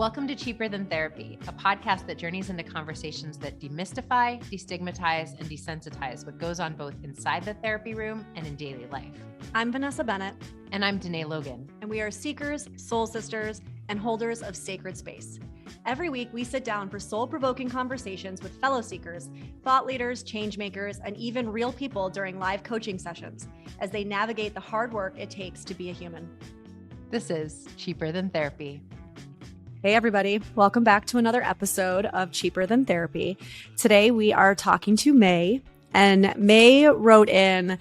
Welcome to Cheaper Than Therapy, a podcast that journeys into conversations that demystify, destigmatize, and desensitize what goes on both inside the therapy room and in daily life. I'm Vanessa Bennett. And I'm Danae Logan. And we are seekers, soul sisters, and holders of sacred space. Every week, we sit down for soul-provoking conversations with fellow seekers, thought leaders, change makers, and even real people during live coaching sessions as they navigate the hard work it takes to be a human. This is Cheaper Than Therapy. Hey, everybody. Welcome back to another episode of Cheaper Than Therapy. Today, we are talking to May, and May wrote in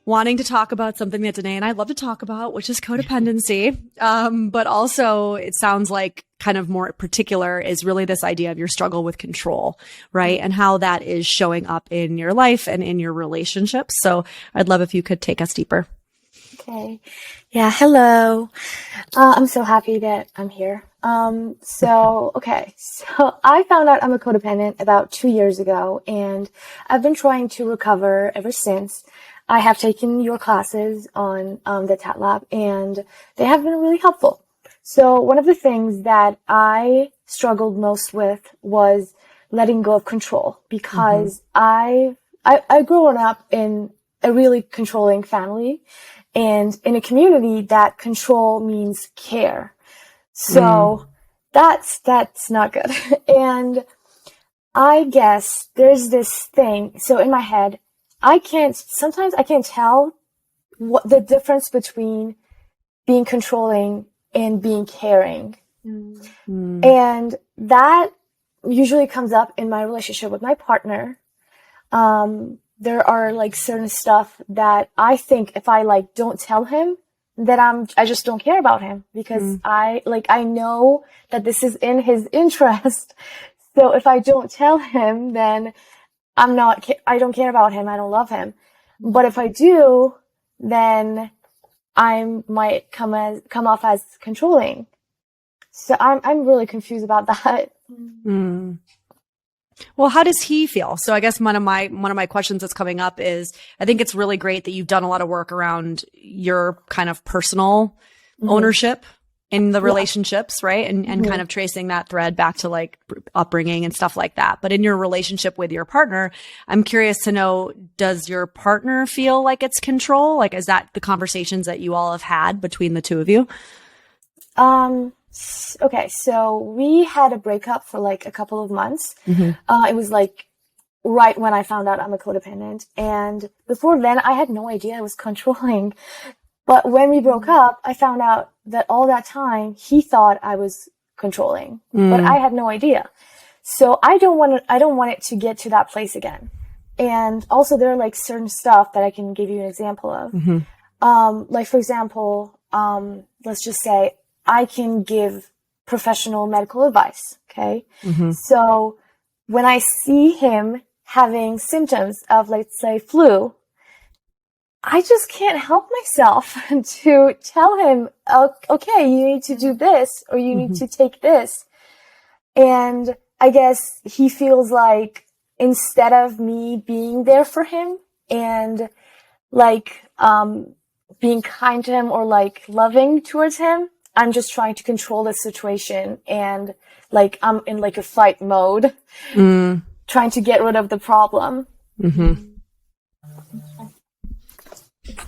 wanting to talk about something that Danae and I love to talk about, which is codependency. But also, it sounds like kind of more particular is really this idea of your struggle with control, right? And how that is showing up in your life and in your relationships. So I'd love if you could take us deeper. Okay. Yeah. Hello. I'm so happy that I'm here. So I found out I'm a codependent about 2 years ago, and I've been trying to recover ever since. I have taken your classes on the TAT Lab, and they have been really helpful. So one of the things that I struggled most with was letting go of control, because I grew up in a really controlling family and in a community that control means care. So that's not good. And I guess there's this thing. So in my head, sometimes I can't tell what the difference between being controlling and being caring. And that usually comes up in my relationship with my partner. There are like certain stuff that I think if I don't tell him, that I just don't care about him, because I know that this is in his interest. So if I don't tell him, then I don't care about him. I don't love him. But if I do, then I might come off as controlling. So I'm really confused about that. Well, how does he feel? So I guess one of my questions that's coming up is, I think it's really great that you've done a lot of work around your kind of personal ownership in the relationships, right? And kind of tracing that thread back to upbringing and stuff like that. But in your relationship with your partner, I'm curious to know, does your partner feel like it's control? Is that the conversations that you all have had between the two of you? Okay, so we had a breakup for a couple of months. It was right when I found out I'm a codependent. And before then, I had no idea I was controlling. But when we broke up, I found out that all that time he thought I was controlling, but I had no idea. So I don't want it to get to that place again. And also there are certain stuff that I can give you an example of. For example, let's just say I can give professional medical advice. Okay. So when I see him having symptoms of, let's say, flu, I just can't help myself to tell him, okay, you need to do this, or you need to take this. And I guess he feels like instead of me being there for him and being kind to him or loving towards him, I'm just trying to control the situation, and I'm in a fight mode, trying to get rid of the problem.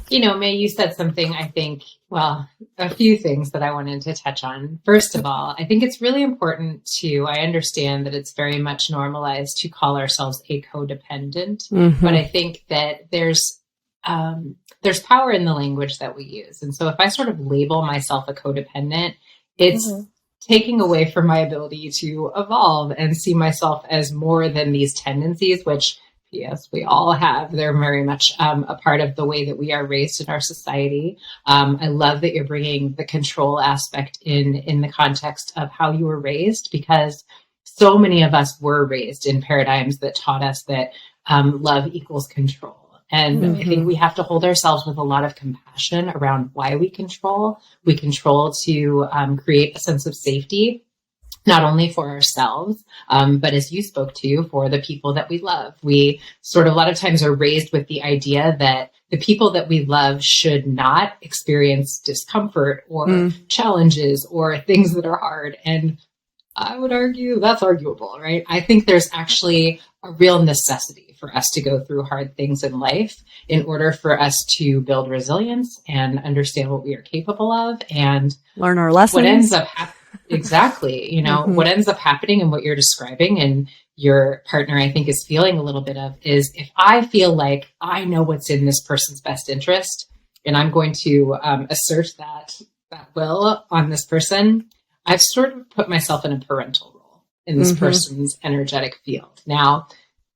May, you said something, I think, a few things that I wanted to touch on. First of all, I think it's really important I understand that it's very much normalized to call ourselves a codependent, but I think that there's power in the language that we use. And so if I sort of label myself a codependent, it's taking away from my ability to evolve and see myself as more than these tendencies, which, yes, we all have. They're very much a part of the way that we are raised in our society. I love that you're bringing the control aspect in the context of how you were raised, because so many of us were raised in paradigms that taught us that love equals control. And I think we have to hold ourselves with a lot of compassion around why we control. We control to create a sense of safety. not only for ourselves, but as you spoke to, for the people that we love. We sort of a lot of times are raised with the idea that the people that we love should not experience discomfort or challenges or things that are hard. And I would argue that's arguable, right? I think there's actually a real necessity for us to go through hard things in life in order for us to build resilience and understand what we are capable of and learn our lessons. What ends up exactly, what ends up happening and what you're describing and your partner, I think, is feeling a little bit of is if I feel like I know what's in this person's best interest and I'm going to assert that will on this person, I've sort of put myself in a parental role in this person's energetic field. Now,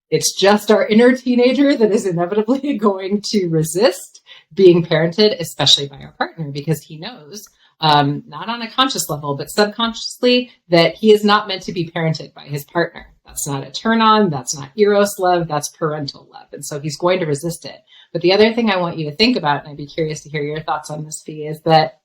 it's just our inner teenager that is inevitably going to resist being parented, especially by our partner, because he knows, not on a conscious level, but subconsciously, that he is not meant to be parented by his partner. That's not a turn on. That's not eros love. That's parental love. And so he's going to resist it. But the other thing I want you to think about, and I'd be curious to hear your thoughts on this, Fee, is that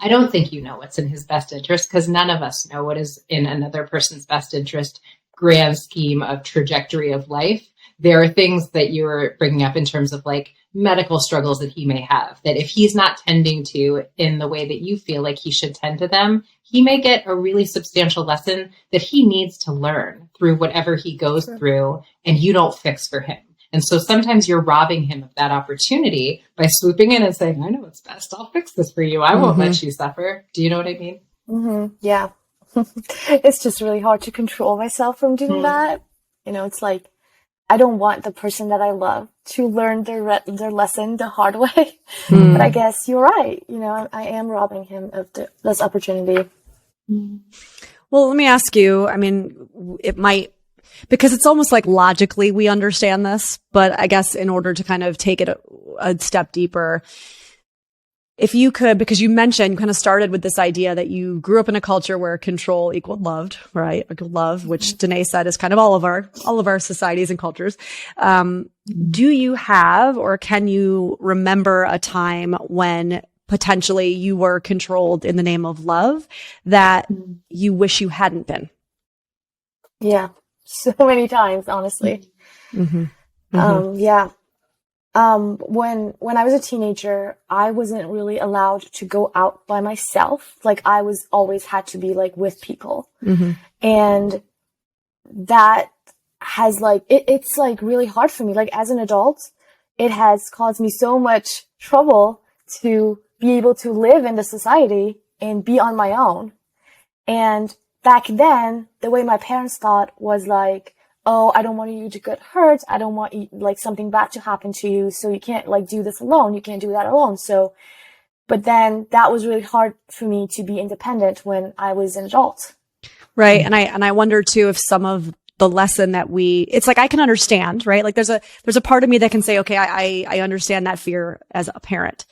I don't think you know what's in his best interest because none of us know what is in another person's best interest, grand scheme of trajectory of life. There are things that you were bringing up in terms of like medical struggles that he may have, that if he's not tending to in the way that you feel like he should tend to them, he may get a really substantial lesson that he needs to learn through whatever he goes through and you don't fix for him. And so sometimes you're robbing him of that opportunity by swooping in and saying, I know what's best. I'll fix this for you. I won't let you suffer. Do you know what I mean? Yeah. It's just really hard to control myself from doing that. It's like, I don't want the person that I love to learn their lesson the hard way. But I guess you're right. I am robbing him of this opportunity. Well, let me ask you, I mean, it might, because it's almost like logically we understand this, but I guess in order to kind of take it a step deeper, if you could, because you mentioned, kind of started with this idea that you grew up in a culture where control equaled loved, right? Equaled love, which Danae said is kind of all of our societies and cultures. Do you have, or can you remember a time when potentially you were controlled in the name of love that you wish you hadn't been? Yeah. So many times, honestly. Yeah. When I was a teenager, I wasn't really allowed to go out by myself. Like I was always had to be like with people. And that has like, it's like really hard for me. Like as an adult, it has caused me so much trouble to be able to live in the society and be on my own. And back then, the way my parents thought was like, oh, I don't want you to get hurt. I don't want you, like something bad to happen to you. So you can't like do this alone. You can't do that alone. So, but then that was really hard for me to be independent when I was an adult. Right. And I wonder too, if some of the lesson that it's like, I can understand, right? Like there's a part of me that can say, okay, I understand that fear as a parent.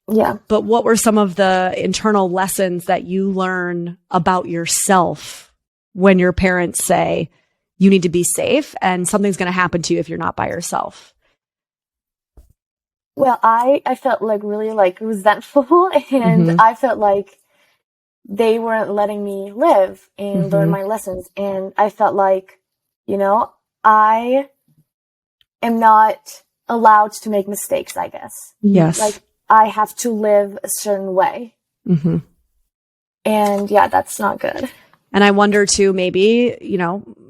Yeah. But what were some of the internal lessons that you learn about yourself when your parents say you need to be safe and something's going to happen to you if you're not by yourself? Well, I felt like really like resentful and I felt like they weren't letting me live and learn my lessons. And I felt like, I am not allowed to make mistakes, I guess. Yes. Like I have to live a certain way. And yeah, that's not good. And I wonder too, maybe,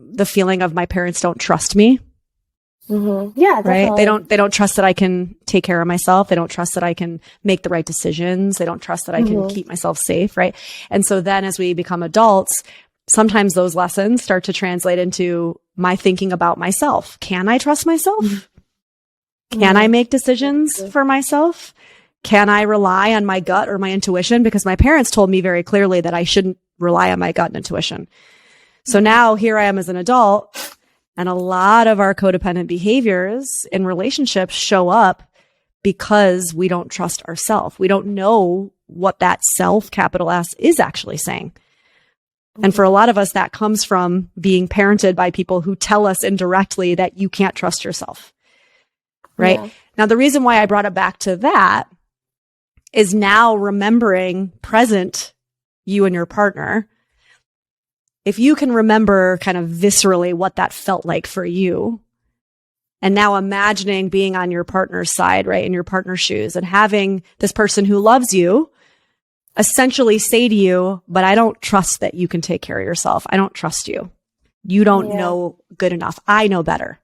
the feeling of my parents don't trust me. Yeah, Right. definitely. They don't trust that I can take care of myself. They don't trust that I can make the right decisions. They don't trust that I can keep myself safe. Right. And so then as we become adults, sometimes those lessons start to translate into my thinking about myself. Can I trust myself? Can I make decisions for myself? Can I rely on my gut or my intuition? Because my parents told me very clearly that I shouldn't rely on my gut and intuition. So now here I am as an adult, and a lot of our codependent behaviors in relationships show up because we don't trust ourselves. We don't know what that self, capital S, is actually saying. And for a lot of us, that comes from being parented by people who tell us indirectly that you can't trust yourself. Right? Yeah. Now, the reason why I brought it back to that is now remembering present you and your partner. if you can remember kind of viscerally what that felt like for you, and now imagining being on your partner's side, right, in your partner's shoes, and having this person who loves you essentially say to you, but I don't trust that you can take care of yourself. I don't trust you. You don't know good enough. I know better.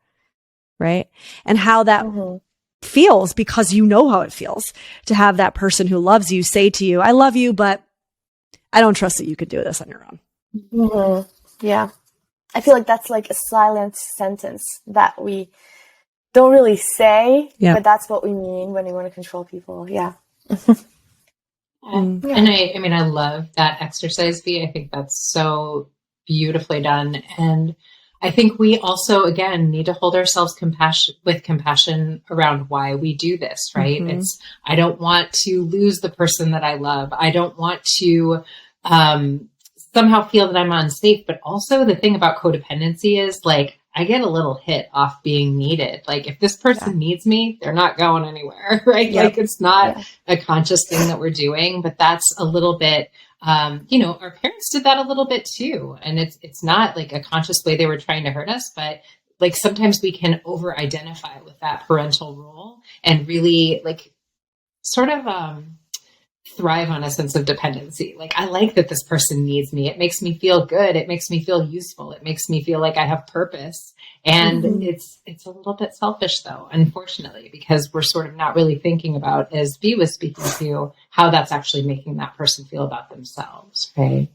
Right. And how that feels, because you know how it feels to have that person who loves you say to you, I love you, but I don't trust that you can do this on your own. Yeah. I feel like that's like a silent sentence that we don't really say, but that's what we mean when we want to control people. Yeah. And I mean, I love that exercise, V. I think that's so beautifully done. And I think we also, again, need to hold ourselves with compassion around why we do this, right? It's, I don't want to lose the person that I love. I don't want to somehow feel that I'm unsafe. But also the thing about codependency is like, I get a little hit off being needed. Like if this person needs me, they're not going anywhere, right? Like it's not a conscious thing that we're doing, but that's a little bit, our parents did that a little bit too. And it's not like a conscious way they were trying to hurt us, but like sometimes we can over identify with that parental role and really like sort of, thrive on a sense of dependency. Like, I like that this person needs me. It makes me feel good. It makes me feel useful. It makes me feel like I have purpose. And it's a little bit selfish though, unfortunately, because we're sort of not really thinking about, as B was speaking to, how that's actually making that person feel about themselves. Right.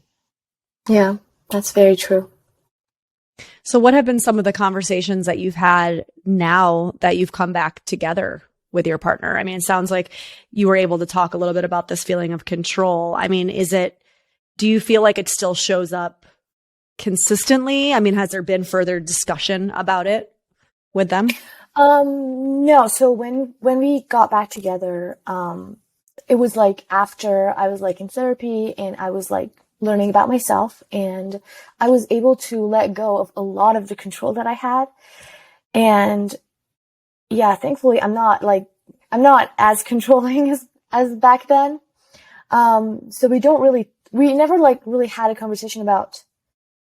Yeah, that's very true. So what have been some of the conversations that you've had now that you've come back together with your partner? I mean, it sounds like you were able to talk a little bit about this feeling of control. I mean, do you feel like it still shows up consistently? I mean, has there been further discussion about it with them? No. So when we got back together, it was like after I was like in therapy and I was like learning about myself, and I was able to let go of a lot of the control that I had. And yeah, thankfully I'm not as controlling as back then. So we never like really had a conversation about,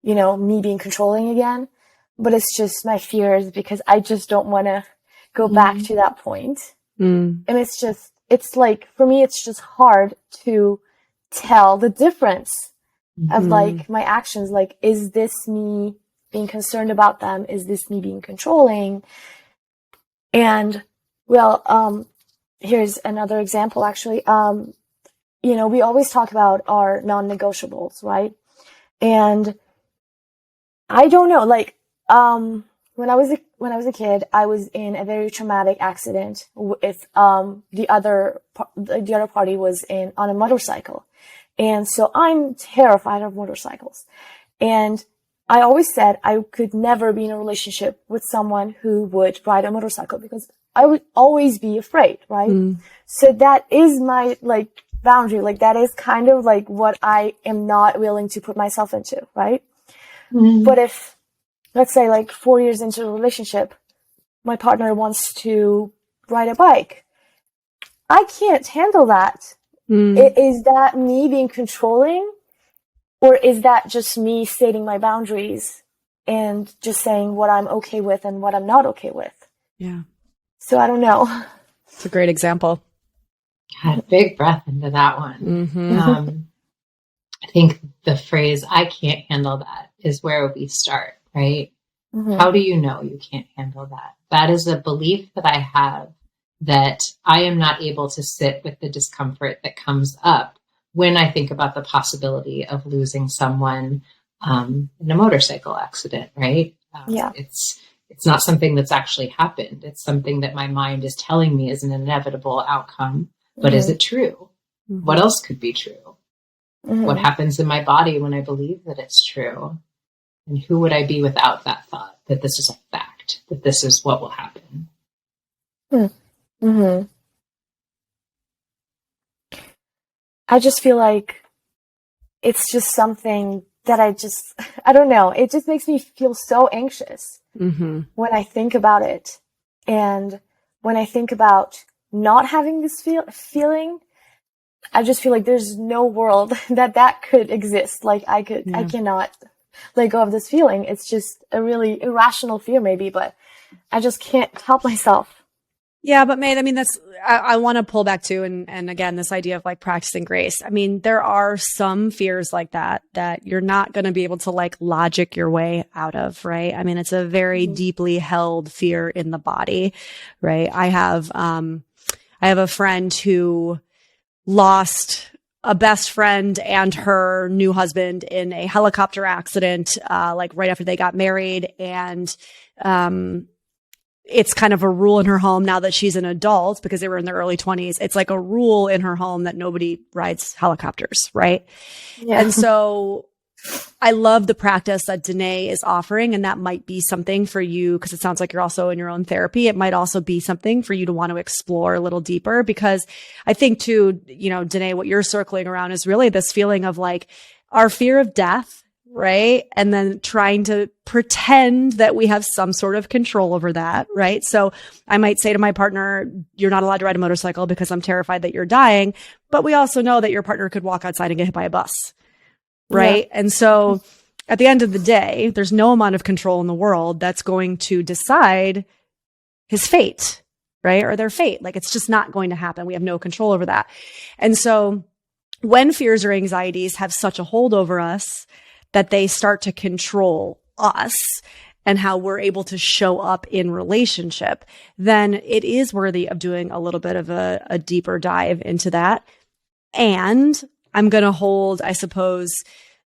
me being controlling again, but it's just my fears because I just don't want to go back to that point. And it's like, for me, it's just hard to tell the difference of like my actions. Like, is this me being concerned about them? Is this me being controlling? And well, here's another example actually. We always talk about our non-negotiables, right? And I don't know, like, when I was a kid, I was in a very traumatic accident with, the other party was on a motorcycle. And so I'm terrified of motorcycles. And I always said I could never be in a relationship with someone who would ride a motorcycle because I would always be afraid, right? So that is my like boundary. Like that is kind of like what I am not willing to put myself into, right? But if, let's say like 4 years into a relationship, my partner wants to ride a bike, I can't handle that. Is that me being controlling? Or is that just me stating my boundaries and just saying what I'm okay with and what I'm not okay with? Yeah. So I don't know. It's a great example. God, big breath into that one. I think the phrase, I can't handle that, is where we start, right? How do you know you can't handle that? That is a belief that I have that I am not able to sit with the discomfort that comes up when I think about the possibility of losing someone in a motorcycle accident, right? It's not something that's actually happened. It's something that my mind is telling me is an inevitable outcome. But is it true? What else could be true? What happens in my body when I believe that it's true? And who would I be without that thought, that this is a fact, that this is what will happen? I just feel like it's just something that I don't know. It just makes me feel so anxious when I think about it. And when I think about not having this feeling, I just feel like there's no world that could exist. Like I cannot let go of this feeling. It's just a really irrational fear maybe, but I just can't help myself. Yeah, but May, I mean, I want to pull back to, and again, this idea of like practicing grace. I mean, there are some fears like that you're not going to be able to like logic your way out of, right? I mean, it's a very deeply held fear in the body, right? I have a friend who lost a best friend and her new husband in a helicopter accident, like right after they got married. And, it's kind of a rule in her home now that she's an adult because they were in their early 20s. It's like a rule in her home that nobody rides helicopters, right? Yeah. And so I love the practice that Danae is offering, and that might be something for you because it sounds like you're also in your own therapy. It might also be something for you to want to explore a little deeper because I think too, you know, Danae, what you're circling around is really this feeling of like our fear of death, right? And then trying to pretend that we have some sort of control over that, right? So I might say to my partner, you're not allowed to ride a motorcycle because I'm terrified that you're dying. But we also know that your partner could walk outside and get hit by a bus, right? Yeah. And so at the end of the day, there's no amount of control in the world that's going to decide his fate, right? Or their fate. Like it's just not going to happen. We have no control over that. And so when fears or anxieties have such a hold over us, that they start to control us and how we're able to show up in relationship, then it is worthy of doing a little bit of a deeper dive into that. And I'm going to hold, I suppose,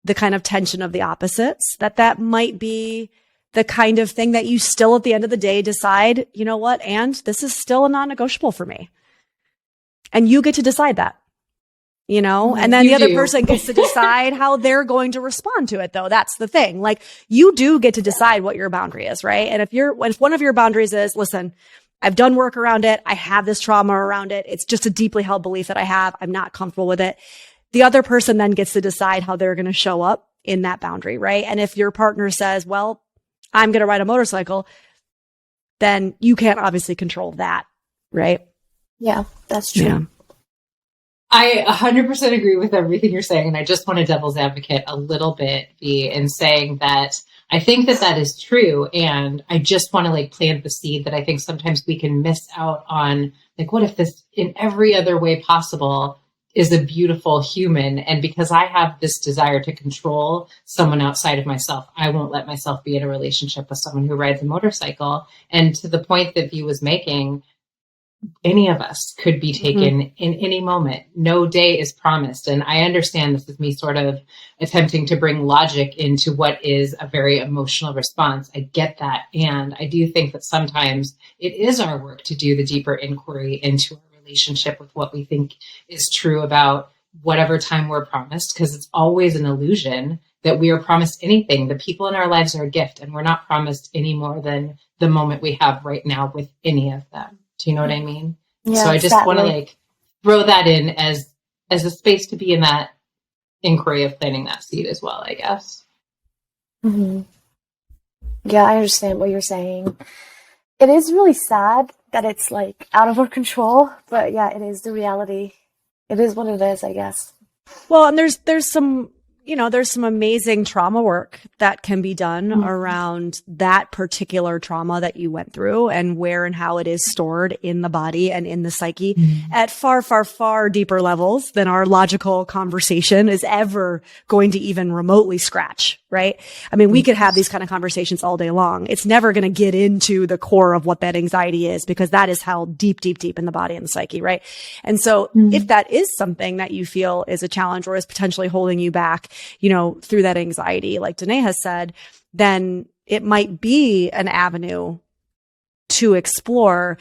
the kind of tension of the opposites, that might be the kind of thing that you still at the end of the day decide, you know what, and this is still a non-negotiable for me. And you get to decide that. You know, and then the other person gets to decide how they're going to respond to it, though. That's the thing. Like you do get to decide what your boundary is, right? And if one of your boundaries is, listen, I've done work around it. I have this trauma around it. It's just a deeply held belief that I have. I'm not comfortable with it. The other person then gets to decide how they're going to show up in that boundary, right? And if your partner says, well, I'm going to ride a motorcycle, then you can't obviously control that, right? Yeah, that's true. Yeah. I 100% agree with everything you're saying. And I just want to devil's advocate a little bit, V, in saying that I think that is true. And I just want to like plant the seed that I think sometimes we can miss out on. Like, what if this in every other way possible is a beautiful human? And because I have this desire to control someone outside of myself, I won't let myself be in a relationship with someone who rides a motorcycle. And to the point that V was making, any of us could be taken in any moment. No day is promised. And I understand this is me sort of attempting to bring logic into what is a very emotional response. I get that. And I do think that sometimes it is our work to do the deeper inquiry into our relationship with what we think is true about whatever time we're promised, because it's always an illusion that we are promised anything. The people in our lives are a gift, and we're not promised any more than the moment we have right now with any of them. Do you know what I mean? Yeah, so I just want to like throw that in as a space to be in that inquiry of planting that seed as well, I guess. Mm-hmm. Yeah, I understand what you're saying. It is really sad that it's like out of our control, but yeah, it is the reality. It is what it is, I guess. Well, and there's some, you know, there's some amazing trauma work that can be done around that particular trauma that you went through and where and how it is stored in the body and in the psyche at far, far, far deeper levels than our logical conversation is ever going to even remotely scratch, right? I mean, we could have these kind of conversations all day long. It's never going to get into the core of what that anxiety is, because that is held deep, deep, deep in the body and the psyche, right? And so if that is something that you feel is a challenge or is potentially holding you back, you know, through that anxiety, like Danae has said, then it might be an avenue to explore.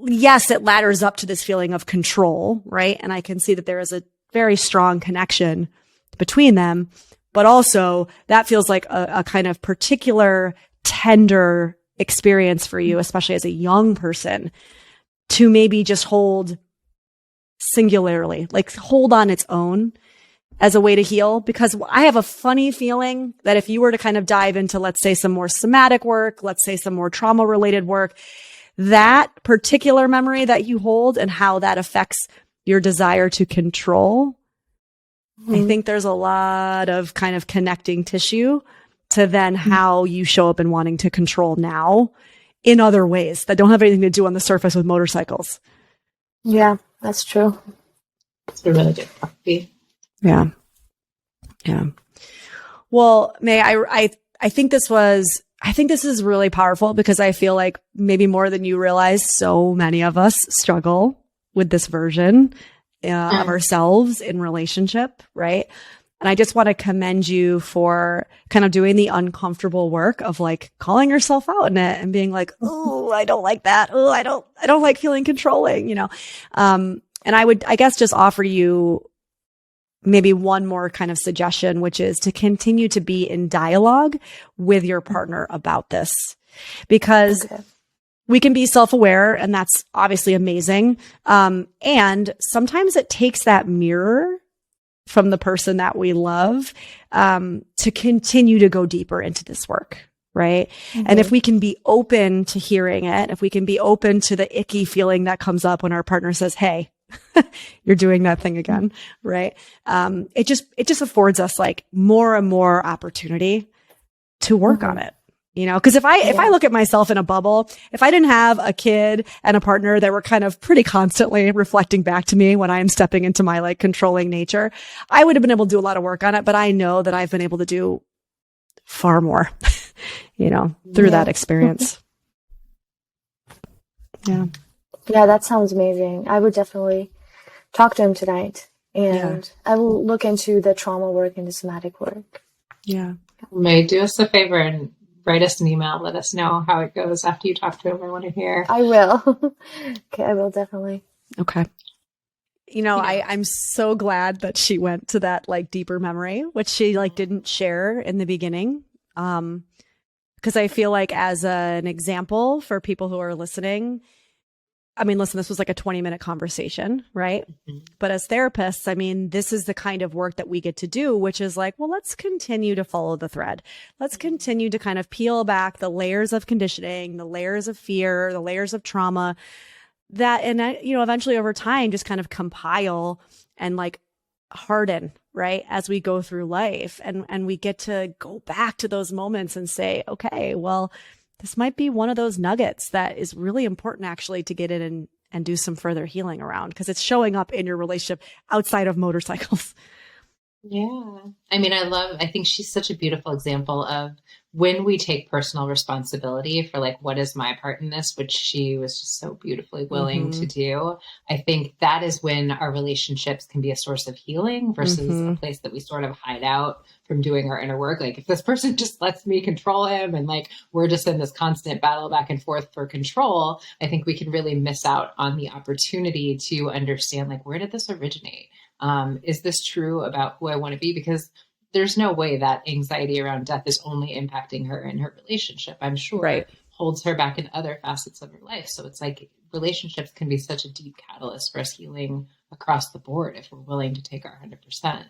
Yes, it ladders up to this feeling of control, right? And I can see that there is a very strong connection between them, but also that feels like a kind of particular tender experience for you, especially as a young person, to maybe just hold singularly, like hold on its own as a way to heal. Because I have a funny feeling that if you were to kind of dive into, let's say, some more somatic work, let's say some more trauma related work, that particular memory that you hold and how that affects your desire to control, I think there's a lot of kind of connecting tissue to then how you show up and wanting to control now in other ways that don't have anything to do on the surface with motorcycles. Yeah, that's true. It's a really good copy. Yeah. Yeah. Well, May, I think this is really powerful because I feel like maybe more than you realize, so many of us struggle with this version of ourselves in relationship, right? And I just want to commend you for kind of doing the uncomfortable work of like calling yourself out in it and being like, oh, I don't like that. Oh, I don't like feeling controlling, you know? And I would, I guess, just offer you maybe one more kind of suggestion, which is to continue to be in dialogue with your partner about this, because we can be self-aware, and that's obviously amazing. And sometimes it takes that mirror from the person that we love to continue to go deeper into this work. Right. Mm-hmm. And if we can be open to hearing it, if we can be open to the icky feeling that comes up when our partner says, hey, you're doing that thing again. Right. It just affords us like more and more opportunity to work on it. You know, because if I look at myself in a bubble, if I didn't have a kid and a partner that were kind of pretty constantly reflecting back to me when I am stepping into my like controlling nature, I would have been able to do a lot of work on it. But I know that I've been able to do far more, you know, through that experience. Yeah. Yeah, that sounds amazing. I would definitely talk to him tonight, and I will look into the trauma work and the somatic work. Yeah. May, do us a favor and write us an email. Let us know how it goes after you talk to him. I want to hear. I will. Okay, I will definitely. Okay. You know, I'm so glad that she went to that like deeper memory, which she like didn't share in the beginning. Because I feel like as an example for people who are listening, I mean, listen, this was like a 20-minute conversation, right? Mm-hmm. But as therapists, I mean, this is the kind of work that we get to do, which is like, well, let's continue to follow the thread. Let's continue to kind of peel back the layers of conditioning, the layers of fear, the layers of trauma that, and you know, eventually over time, just kind of compile and like harden, right? As we go through life, and we get to go back to those moments and say, okay, well, this might be one of those nuggets that is really important actually to get in and do some further healing around, because it's showing up in your relationship outside of motorcycles. Yeah. I mean, I think she's such a beautiful example of when we take personal responsibility for like, what is my part in this, which she was just so beautifully willing to do. I think that is when our relationships can be a source of healing versus a place that we sort of hide out from doing our inner work. Like if this person just lets me control him and like, we're just in this constant battle back and forth for control, I think we can really miss out on the opportunity to understand like, where did this originate? Is this true about who I want to be? Because there's no way that anxiety around death is only impacting her in her relationship. I'm sure holds her back in other facets of her life. So it's like relationships can be such a deep catalyst for us healing across the board if we're willing to take our 100%, right?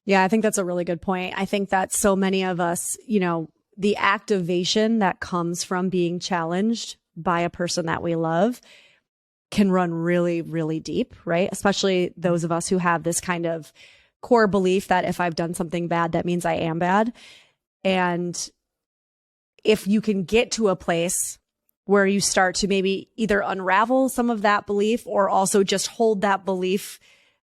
Yeah, I think that's a really good point. I think that so many of us, you know, the activation that comes from being challenged by a person that we love can run really, really deep, right? Especially those of us who have this kind of core belief that if I've done something bad, that means I am bad. And if you can get to a place where you start to maybe either unravel some of that belief or also just hold that belief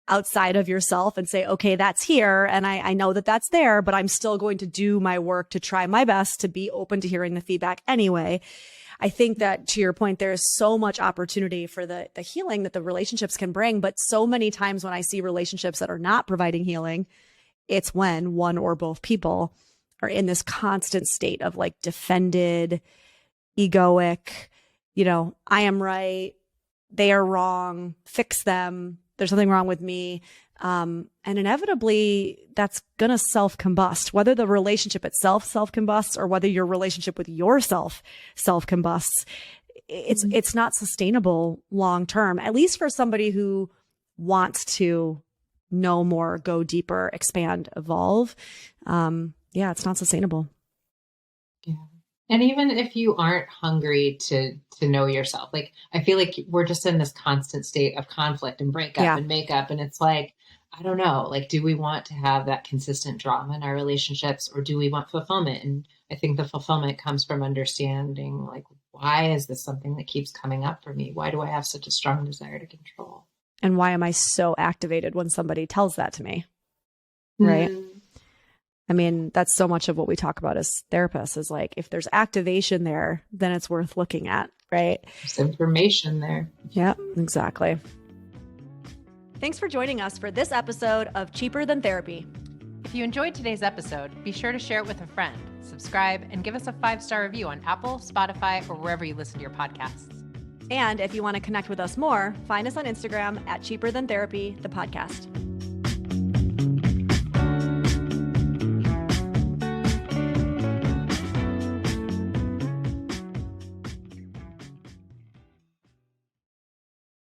outside of yourself and say, okay, that's here. And I know that that's there, but I'm still going to do my work to try my best to be open to hearing the feedback anyway. I think that to your point, there's so much opportunity for the healing that the relationships can bring. But so many times when I see relationships that are not providing healing, it's when one or both people are in this constant state of like defended, egoic, you know, I am right, they are wrong, fix them, there's something wrong with me. And inevitably that's going to self-combust, whether the relationship itself self-combusts or whether your relationship with yourself self-combusts. It's not sustainable long-term, at least for somebody who wants to know more, go deeper, expand, evolve. Yeah, it's not sustainable. Yeah. And even if you aren't hungry to know yourself, like I feel like we're just in this constant state of conflict and breakup and makeup. And it's like, I don't know, like, do we want to have that consistent drama in our relationships, or do we want fulfillment? And I think the fulfillment comes from understanding, like, why is this something that keeps coming up for me? Why do I have such a strong desire to control? And why am I so activated when somebody tells that to me? Right. I mean, that's so much of what we talk about as therapists is like, if there's activation there, then it's worth looking at, right? There's information there. Yeah, exactly. Thanks for joining us for this episode of Cheaper Than Therapy. If you enjoyed today's episode, be sure to share it with a friend, subscribe, and give us a 5-star review on Apple, Spotify, or wherever you listen to your podcasts. And if you want to connect with us more, find us on Instagram at Cheaper Than Therapy, the podcast.